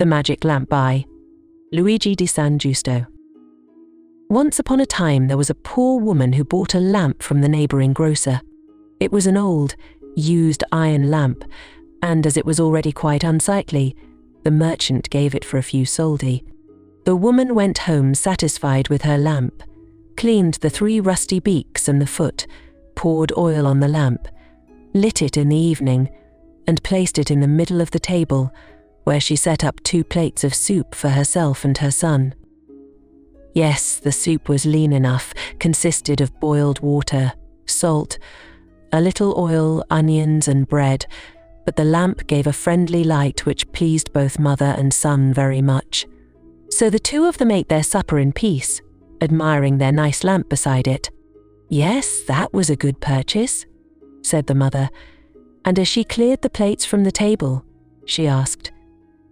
The Magic Lamp by Luigi di San Giusto. Once upon a time there was a poor woman who bought a lamp from the neighbouring grocer. It was an old, used iron lamp, and as it was already quite unsightly, the merchant gave it for a few soldi. The woman went home satisfied with her lamp, cleaned the 3 rusty beaks and the foot, poured oil on the lamp, lit it in the evening, and placed it in the middle of the table, where she set up 2 plates of soup for herself and her son. Yes, the soup was lean enough, consisted of boiled water, salt, a little oil, onions and bread, but the lamp gave a friendly light which pleased both mother and son very much. So the 2 of them ate their supper in peace, admiring their nice lamp beside it. "Yes, that was a good purchase," said the mother, and as she cleared the plates from the table, she asked,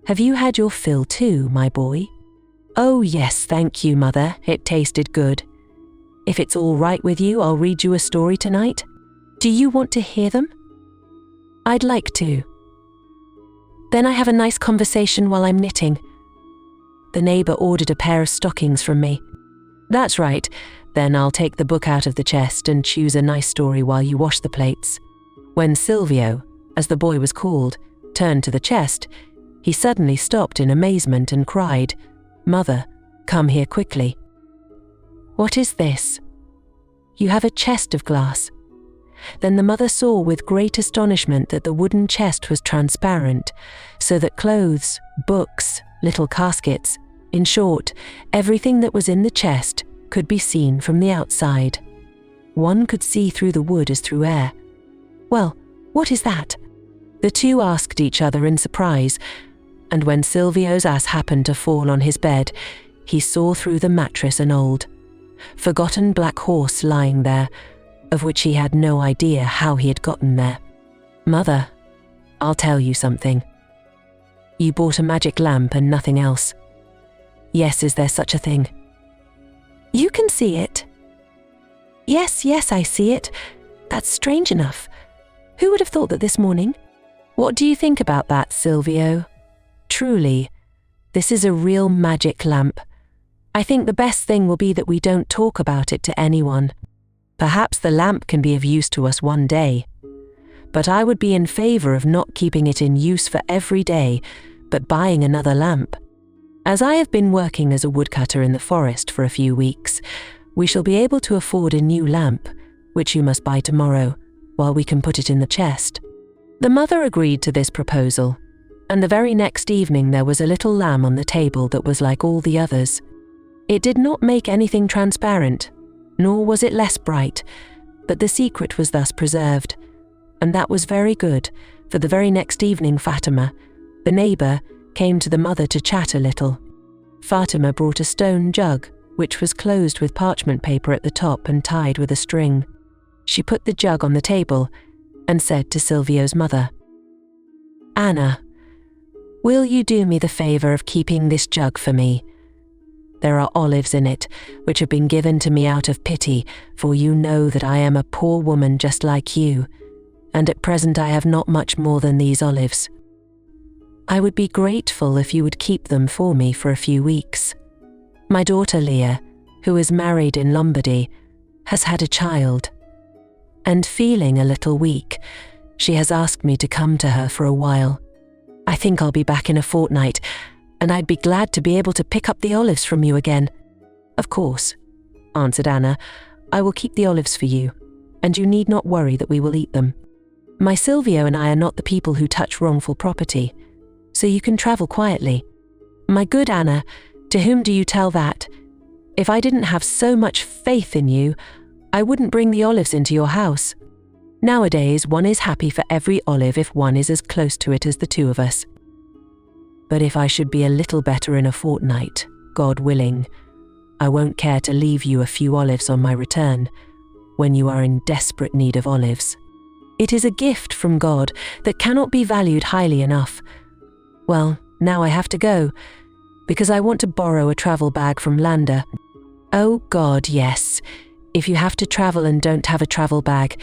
"Have you had your fill too, my boy?" "Oh yes, thank you, mother, it tasted good. If it's all right with you, I'll read you a story tonight. Do you want to hear them?" "I'd like to. Then I have a nice conversation while I'm knitting. The neighbour ordered a pair of stockings from me." "That's right, then I'll take the book out of the chest and choose a nice story while you wash the plates." When Silvio, as the boy was called, turned to the chest, he suddenly stopped in amazement and cried, "Mother, come here quickly." "What is this?" "You have a chest of glass." Then the mother saw with great astonishment that the wooden chest was transparent, so that clothes, books, little caskets, in short, everything that was in the chest could be seen from the outside. One could see through the wood as through air. "Well, what is that?" The 2 asked each other in surprise, and when Silvio's ass happened to fall on his bed, he saw through the mattress an old, forgotten black horse lying there, of which he had no idea how he had gotten there. "Mother, I'll tell you something. You bought a magic lamp and nothing else." "Yes, is there such a thing?" "You can see it." Yes, I see it. That's strange enough. Who would have thought that this morning?" "What do you think about that, Silvio? Truly, this is a real magic lamp. I think the best thing will be that we don't talk about it to anyone. Perhaps the lamp can be of use to us one day, but I would be in favour of not keeping it in use for every day, but buying another lamp. As I have been working as a woodcutter in the forest for a few weeks, we shall be able to afford a new lamp, which you must buy tomorrow, while we can put it in the chest." The mother agreed to this proposal, and the very next evening there was a little lamp on the table that was like all the others. It did not make anything transparent, nor was it less bright, but the secret was thus preserved, and that was very good, for the very next evening Fatima, the neighbour, came to the mother to chat a little. Fatima brought a stone jug, which was closed with parchment paper at the top and tied with a string. She put the jug on the table and said to Silvio's mother, "Anna, will you do me the favour of keeping this jug for me? There are olives in it, which have been given to me out of pity, for you know that I am a poor woman just like you, and at present I have not much more than these olives. I would be grateful if you would keep them for me for a few weeks. My daughter Leah, who is married in Lombardy, has had a child, and feeling a little weak, she has asked me to come to her for a while. I think I'll be back in a fortnight, and I'd be glad to be able to pick up the olives from you again." "Of course," answered Anna, "I will keep the olives for you, and you need not worry that we will eat them. My Silvio and I are not the people who touch wrongful property, so you can travel quietly. My good Anna, to whom do you tell that? If I didn't have so much faith in you, I wouldn't bring the olives into your house. Nowadays, one is happy for every olive if one is as close to it as the 2 of us. But if I should be a little better in a fortnight, God willing, I won't care to leave you a few olives on my return, when you are in desperate need of olives. It is a gift from God that cannot be valued highly enough. Well, now I have to go, because I want to borrow a travel bag from Landa. Oh God, yes. If you have to travel and don't have a travel bag,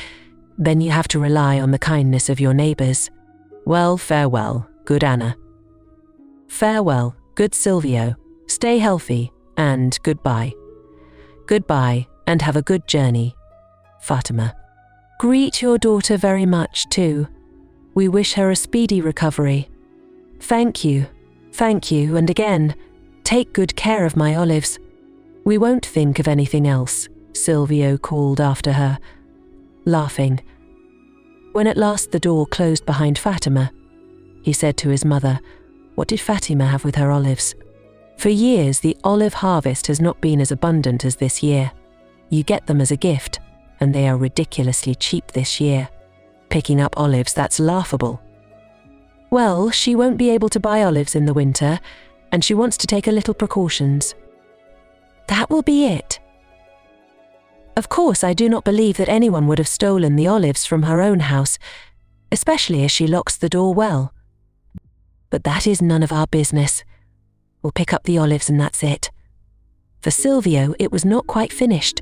then you have to rely on the kindness of your neighbours. Well, farewell, good Anna." Farewell, good Silvio, stay healthy, and goodbye. Goodbye, and have a good journey. Fatima. Greet your daughter very much too. We wish her a speedy recovery. Thank you, and again, take good care of my olives. We won't think of anything else, Silvio called after her, laughing. When at last the door closed behind Fatima, he said to his mother, what did Fatima have with her olives? For years, the olive harvest has not been as abundant as this year. You get them as a gift, and they are ridiculously cheap this year. Picking up olives, that's laughable. Well, she won't be able to buy olives in the winter, and she wants to take a little precautions. That will be it. Of course, I do not believe that anyone would have stolen the olives from her own house, especially as she locks the door well. But that is none of our business. We'll pick up the olives and that's it. For Silvio, it was not quite finished.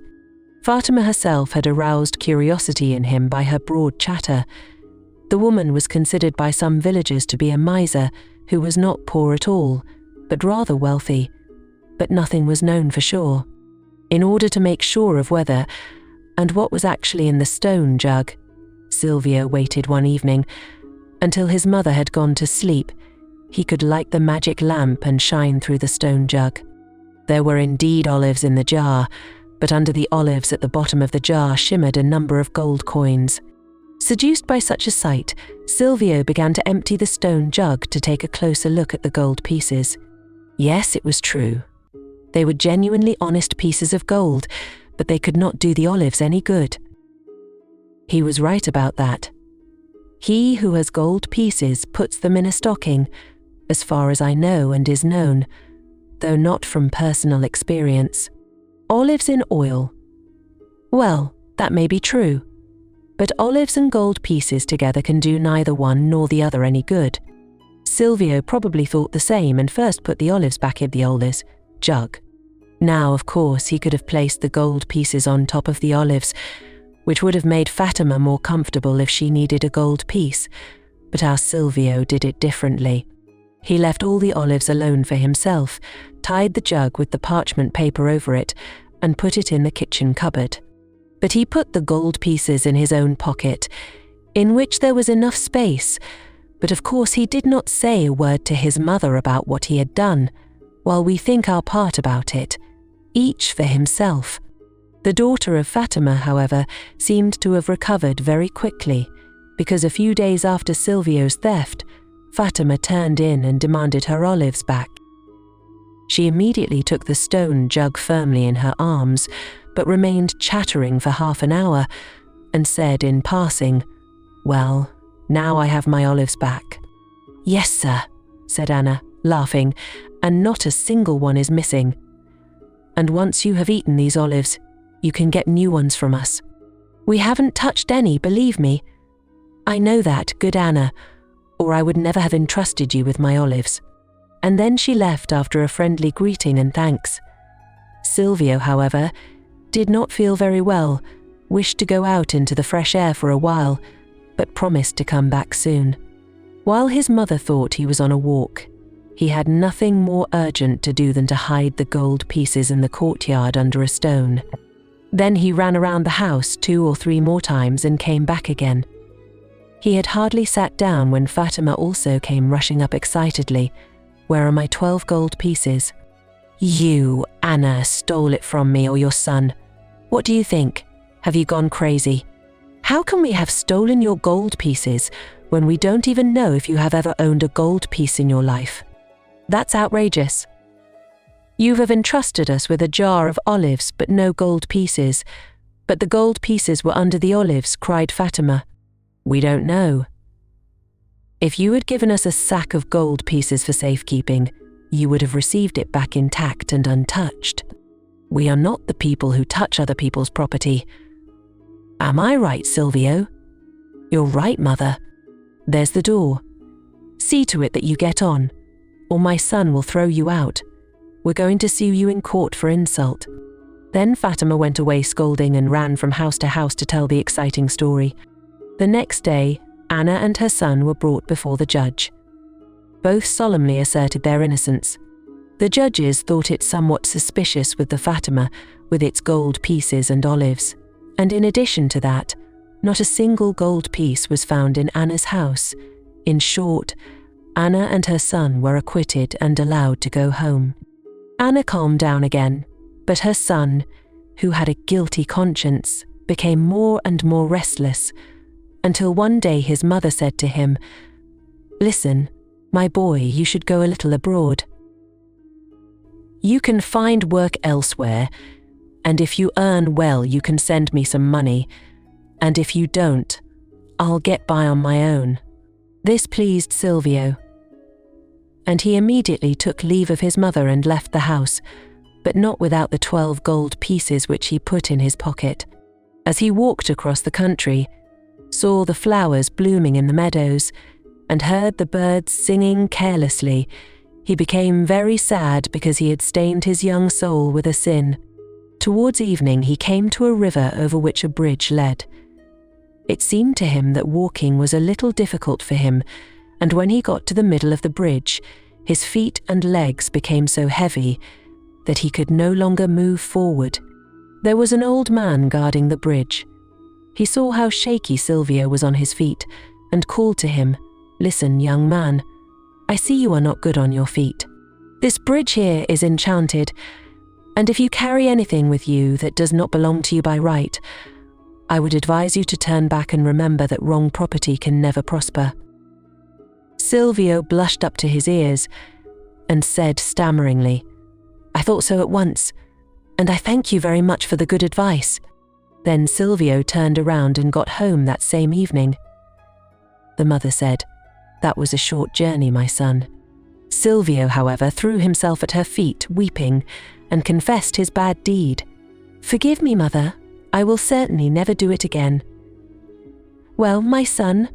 Fatima herself had aroused curiosity in him by her broad chatter. The woman was considered by some villagers to be a miser who was not poor at all, but rather wealthy, but nothing was known for sure. In order to make sure of whether and what was actually in the stone jug, Silvio waited one evening until his mother had gone to sleep. He could light the magic lamp and shine through the stone jug. There were indeed olives in the jar, but under the olives at the bottom of the jar shimmered a number of gold coins. Seduced by such a sight, Silvio began to empty the stone jug to take a closer look at the gold pieces. Yes, it was true. They were genuinely honest pieces of gold, but they could not do the olives any good. He was right about that. He who has gold pieces puts them in a stocking, as far as I know and is known, though not from personal experience. Olives in oil. Well, that may be true, but olives and gold pieces together can do neither one nor the other any good. Silvio probably thought the same and first put the olives back in the olives jug. Now, of course, he could have placed the gold pieces on top of the olives, which would have made Fatima more comfortable if she needed a gold piece, but our Silvio did it differently. He left all the olives alone for himself, tied the jug with the parchment paper over it, and put it in the kitchen cupboard. But he put the gold pieces in his own pocket, in which there was enough space, but of course he did not say a word to his mother about what he had done, while we think our part about it, each for himself. The daughter of Fatima, however, seemed to have recovered very quickly, because a few days after Silvio's theft, Fatima turned in and demanded her olives back. She immediately took the stone jug firmly in her arms, but remained chattering for half an hour, and said in passing, "Well, now I have my olives back." "Yes, sir," said Anna, laughing, "and not a single one is missing. And once you have eaten these olives, you can get new ones from us. We haven't touched any, believe me. I know that, good Anna, or I would never have entrusted you with my olives." And then she left after a friendly greeting and thanks. Silvio, however, did not feel very well, wished to go out into the fresh air for a while, but promised to come back soon. While his mother thought he was on a walk, he had nothing more urgent to do than to hide the gold pieces in the courtyard under a stone. Then he ran around the house 2 or 3 more times and came back again. He had hardly sat down when Fatima also came rushing up excitedly. "Where are my 12 gold pieces?" "You, Anna, stole it from me or your son. What do you think? Have you gone crazy? How can we have stolen your gold pieces when we don't even know if you have ever owned a gold piece in your life? That's outrageous. You have entrusted us with a jar of olives but no gold pieces. But the gold pieces were under the olives," cried Fatima. "We don't know. If you had given us a sack of gold pieces for safekeeping, you would have received it back intact and untouched. We are not the people who touch other people's property. Am I right, Silvio?" "You're right, Mother. There's the door. See to it that you get on, or my son will throw you out. We're going to sue you in court for insult." Then Fatima went away scolding and ran from house to house to tell the exciting story. The next day, Anna and her son were brought before the judge. Both solemnly asserted their innocence. The judges thought it somewhat suspicious with the Fatima, with its gold pieces and olives, and in addition to that, not a single gold piece was found in Anna's house. In short, Anna and her son were acquitted and allowed to go home. Anna calmed down again, but her son, who had a guilty conscience, became more and more restless, until one day his mother said to him, "Listen, my boy, you should go a little abroad. You can find work elsewhere, and if you earn well, you can send me some money, and if you don't, I'll get by on my own." This pleased Silvio, and he immediately took leave of his mother and left the house, but not without the 12 gold pieces which he put in his pocket. As he walked across the country, saw the flowers blooming in the meadows, and heard the birds singing carelessly, he became very sad because he had stained his young soul with a sin. Towards evening he came to a river over which a bridge led. It seemed to him that walking was a little difficult for him, and when he got to the middle of the bridge, his feet and legs became so heavy that he could no longer move forward. There was an old man guarding the bridge. He saw how shaky Silvio was on his feet and called to him, "Listen, young man, I see you are not good on your feet. This bridge here is enchanted, and if you carry anything with you that does not belong to you by right, I would advise you to turn back and remember that wrong property can never prosper." Silvio blushed up to his ears and said stammeringly, "I thought so at once, and I thank you very much for the good advice." Then Silvio turned around and got home that same evening. The mother said, "That was a short journey, my son." Silvio, however, threw himself at her feet, weeping, and confessed his bad deed. "Forgive me, mother. I will certainly never do it again." "Well, my son,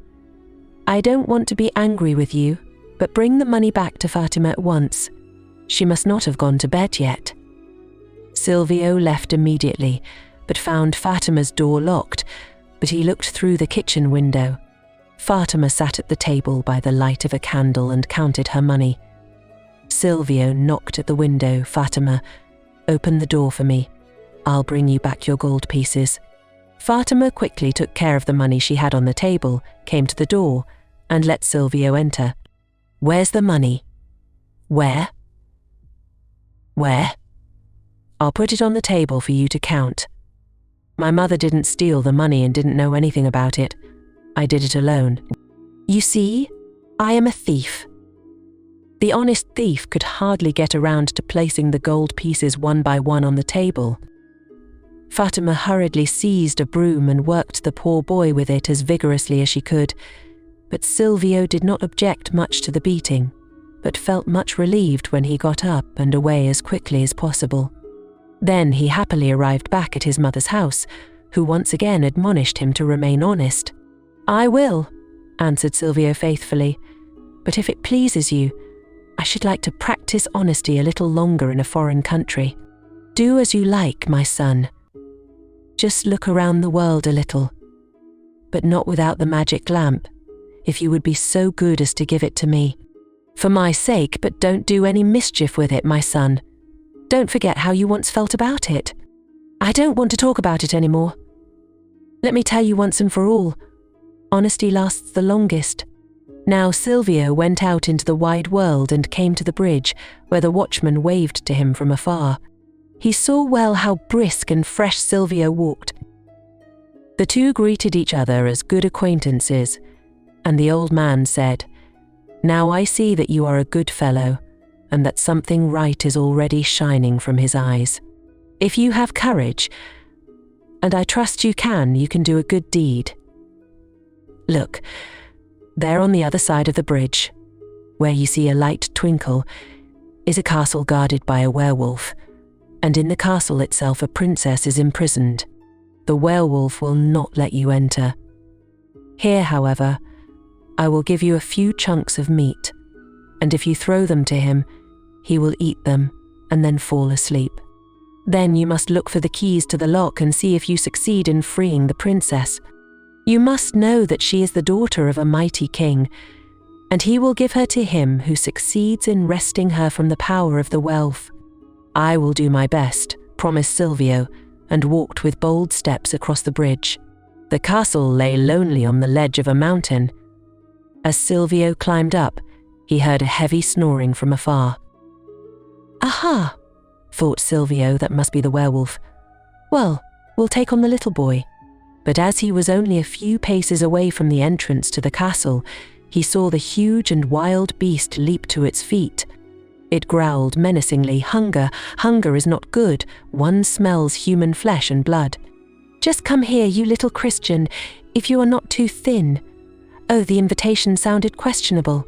I don't want to be angry with you, but bring the money back to Fatima at once. She must not have gone to bed yet." Silvio left immediately, but found Fatima's door locked, but he looked through the kitchen window. Fatima sat at the table by the light of a candle and counted her money. Silvio knocked at the window. "Fatima, open the door for me. I'll bring you back your gold pieces." Fatima quickly took care of the money she had on the table, came to the door, and let Silvio enter. "Where's the money?" "Where?" "Where?" "I'll put it on the table for you to count. My mother didn't steal the money and didn't know anything about it. I did it alone. You see, I am a thief." The honest thief could hardly get around to placing the gold pieces one by one on the table. Fatima hurriedly seized a broom and worked the poor boy with it as vigorously as she could, but Silvio did not object much to the beating, but felt much relieved when he got up and away as quickly as possible. Then he happily arrived back at his mother's house, who once again admonished him to remain honest. "I will," answered Silvio faithfully, "but if it pleases you, I should like to practice honesty a little longer in a foreign country." "Do as you like, my son. Just look around the world a little, but not without the magic lamp, if you would be so good as to give it to me. For my sake, but don't do any mischief with it, my son. Don't forget how you once felt about it." "I don't want to talk about it anymore. Let me tell you once and for all, honesty lasts the longest." Now Silvio went out into the wide world and came to the bridge, where the watchman waved to him from afar. He saw well how brisk and fresh Silvio walked. The two greeted each other as good acquaintances, and the old man said, "Now I see that you are a good fellow, and that something right is already shining from his eyes. If you have courage, and I trust you can do a good deed. Look, there on the other side of the bridge, where you see a light twinkle, is a castle guarded by a werewolf, and in the castle itself a princess is imprisoned. The werewolf will not let you enter. Here, however, I will give you a few chunks of meat, and if you throw them to him, he will eat them and then fall asleep. Then you must look for the keys to the lock and see if you succeed in freeing the princess. You must know that she is the daughter of a mighty king, and he will give her to him who succeeds in wresting her from the power of the Welf. I will do my best, promised Silvio, and walked with bold steps across the bridge. The castle lay lonely on the ledge of a mountain. As Silvio climbed up, he heard a heavy snoring from afar. Aha, thought Silvio, that must be the werewolf. Well, we'll take on the little boy. But as he was only a few paces away from the entrance to the castle, he saw the huge and wild beast leap to its feet. It growled menacingly, "Hunger, hunger is not good. One smells human flesh and blood. Just come here, you little Christian, if you are not too thin." Oh, the invitation sounded questionable.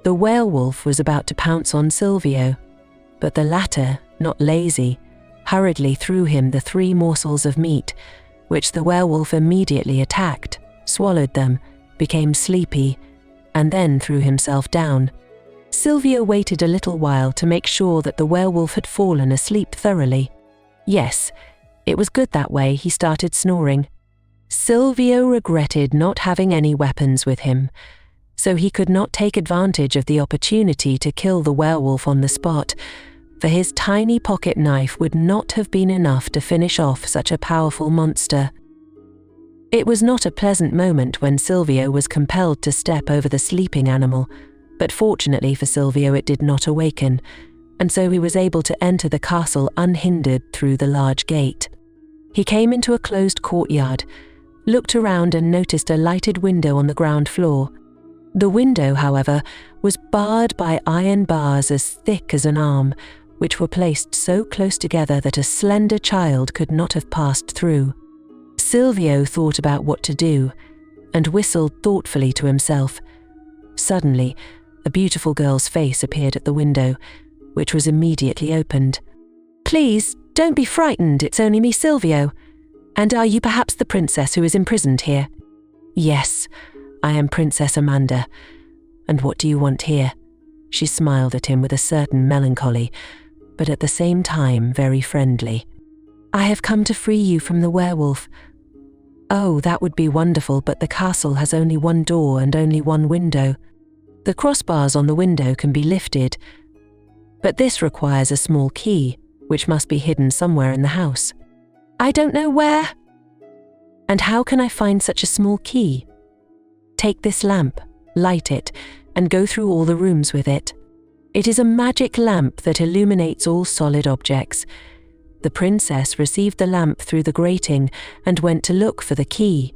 The werewolf was about to pounce on Silvio, but the latter, not lazy, hurriedly threw him the 3 morsels of meat, which the werewolf immediately attacked, swallowed them, became sleepy, and then threw himself down. Silvio waited a little while to make sure that the werewolf had fallen asleep thoroughly. Yes, it was good that way. He started snoring. Silvio regretted not having any weapons with him, so he could not take advantage of the opportunity to kill the werewolf on the spot, for his tiny pocket knife would not have been enough to finish off such a powerful monster. It was not a pleasant moment when Silvio was compelled to step over the sleeping animal, but fortunately for Silvio it did not awaken, and so he was able to enter the castle unhindered through the large gate. He came into a closed courtyard, looked around and noticed a lighted window on the ground floor. The window, however, was barred by iron bars as thick as an arm, which were placed so close together that a slender child could not have passed through. Silvio thought about what to do, and whistled thoughtfully to himself. Suddenly, a beautiful girl's face appeared at the window, which was immediately opened. "Please, don't be frightened, it's only me, Silvio. And are you perhaps the princess who is imprisoned here?" "Yes, I am Princess Amanda. And what do you want here?" She smiled at him with a certain melancholy, but at the same time very friendly. "I have come to free you from the werewolf." "Oh, that would be wonderful, but the castle has only 1 door and only 1 window. The crossbars on the window can be lifted, but this requires a small key, which must be hidden somewhere in the house." "I don't know where." "And how can I find such a small key?" "Take this lamp, light it, and go through all the rooms with it. It is a magic lamp that illuminates all solid objects." The princess received the lamp through the grating and went to look for the key.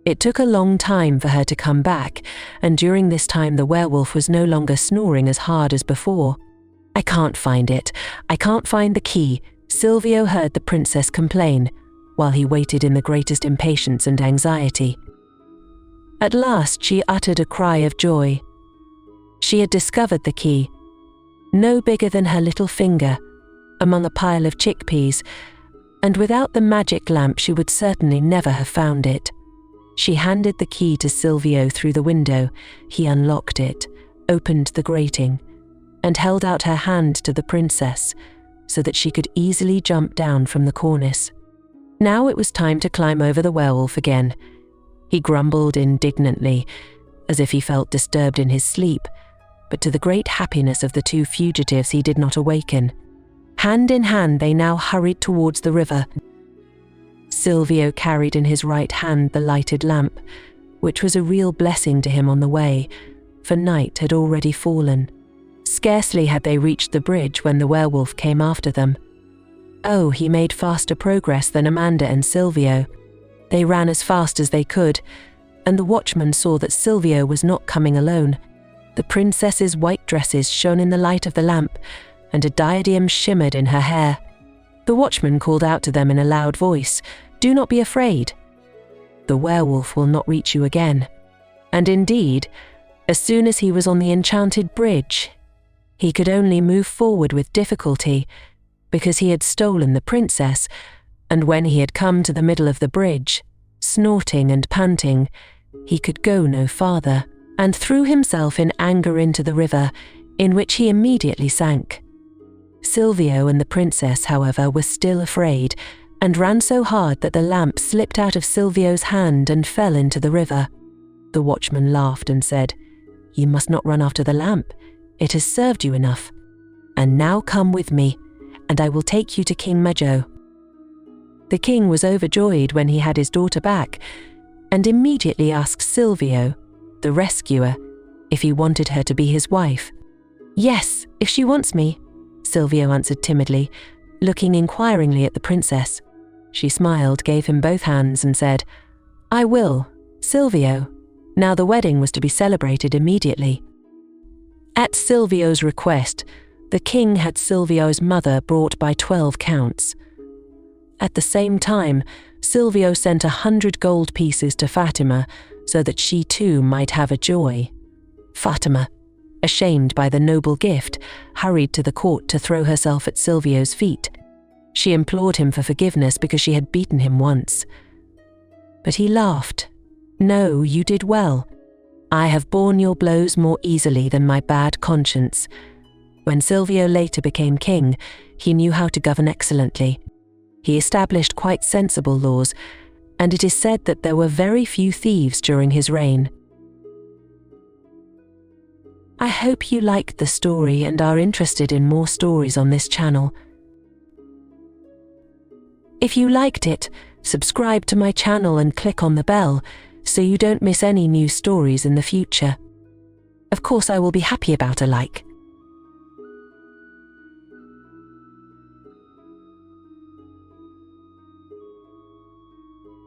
It took a long time for her to come back, and during this time the werewolf was no longer snoring as hard as before. "I can't find it. I can't find the key," Silvio heard the princess complain, while he waited in the greatest impatience and anxiety. At last she uttered a cry of joy. She had discovered the key, no bigger than her little finger, among a pile of chickpeas, and without the magic lamp she would certainly never have found it. She handed the key to Silvio through the window. He unlocked it, opened the grating, and held out her hand to the princess so that she could easily jump down from the cornice. Now it was time to climb over the werewolf again. He grumbled indignantly, as if he felt disturbed in his sleep, but to the great happiness of the 2 fugitives he did not awaken. Hand in hand they now hurried towards the river. Silvio carried in his right hand the lighted lamp, which was a real blessing to him on the way, for night had already fallen. Scarcely had they reached the bridge when the werewolf came after them. Oh, he made faster progress than Amanda and Silvio. They ran as fast as they could, and the watchman saw that Silvio was not coming alone. The princess's white dresses shone in the light of the lamp, and a diadem shimmered in her hair. The watchman called out to them in a loud voice, "Do not be afraid. The werewolf will not reach you again." And indeed, as soon as he was on the enchanted bridge, he could only move forward with difficulty, because he had stolen the princess, and when he had come to the middle of the bridge, snorting and panting, he could go no farther, and threw himself in anger into the river, in which he immediately sank. Silvio and the princess, however, were still afraid, and ran so hard that the lamp slipped out of Silvio's hand and fell into the river. The watchman laughed and said, You must not run after the lamp. It has served you enough. And now come with me, and I will take you to King Majo." The king was overjoyed when he had his daughter back, and immediately asked Silvio, the rescuer, if he wanted her to be his wife. "Yes, if she wants me," Silvio answered timidly, looking inquiringly at the princess. She smiled, gave him both hands, and said, "I will, Silvio." Now the wedding was to be celebrated immediately. At Silvio's request, the king had Silvio's mother brought by 12 counts. At the same time, Silvio sent 100 gold pieces to Fatima so that she too might have a joy. Fatima, ashamed by the noble gift, hurried to the court to throw herself at Silvio's feet. She implored him for forgiveness because she had beaten him once. But he laughed. "No, you did well. I have borne your blows more easily than my bad conscience." When Silvio later became king, he knew how to govern excellently. He established quite sensible laws, and it is said that there were very few thieves during his reign. I hope you liked the story and are interested in more stories on this channel. If you liked it, subscribe to my channel and click on the bell so you don't miss any new stories in the future. Of course, I will be happy about a like.